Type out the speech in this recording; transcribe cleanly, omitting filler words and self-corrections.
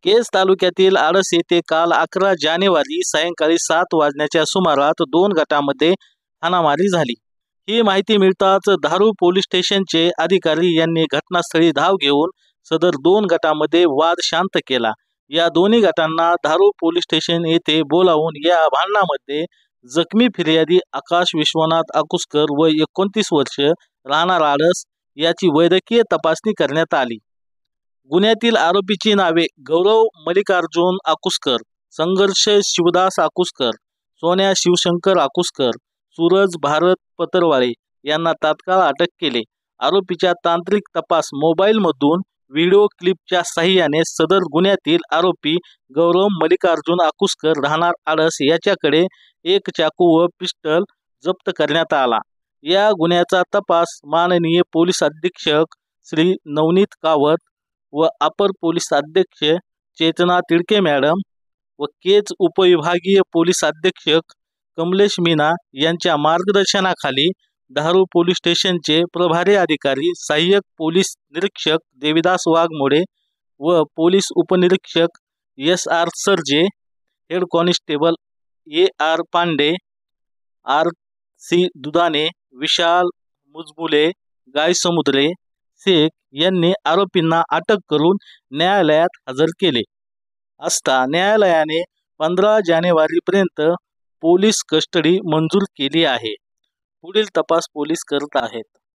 केज तालुक्यातील आडस येथे काल 11 जानेवारी सायंकाळी 7 वाजण्याच्या सुमारास 2 गटामध्ये हाणामारी झाली। ही माहिती मिळताच धारूर पोलीस स्टेशनचे अधिकारी यांनी घटनास्थळी धाव घेऊन सदर 2 गटामध्ये वाद शांत केला। या दोन्ही गटांना धारूर पोलीस स्टेशन येथे बोलावून या भांडणामध्ये जखमी फिर्यादी आकाश विश्वनाथ आकुसकर व 29 वर्ष राहणार आडस याची वैद्यकीय तपासणी करण्यात आली। गुन्ह्यातील आरोपीची नावे गौरव मल्लिकार्जुन आकुसकर, संघर्ष शिवदास आकुसकर, सोन्या शिवशंकर आकुसकर, सूरज भारत पतरवाळे यांना तात्काळ अटक केले। आरोपीच्या तांत्रिक तपास मोबाईलमधून व्हिडिओ क्लिपच्या साहाय्याने सदर गुन्ह्यातील आरोपी गौरव मल्लिकार्जुन आकुसकर राहणार आडस याच्याकडे एक चाकू व पिस्टल जप्त करण्यात आला। या गुन्ह्याचा तपास माननीय पोलीस अधीक्षक श्री नवनीत कावत व अपर पोलीस अधीक्षक चेतना तिडके मॅडम व केज उपविभागीय पोलीस अधीक्षक कमलेश मीना यांच्या मार्गदर्शनाखाली धारूर पोलीस स्टेशनचे प्रभारी अधिकारी सहाय्यक पोलीस निरीक्षक देविदास वाघमोडे व पोलीस उपनिरीक्षक SR Sarje, head constable AR Pande, RC Dudhane, विशाल मुजबुले, गायसमुद्रे शेख यांनी आरोपींना अटक करून न्यायालयात हजर केले असता न्यायालयाने 15 जानेवारीपर्यंत पोलीस कस्टडी मंजूर केली आहे। पुढील तपास पोलीस करत आहेत।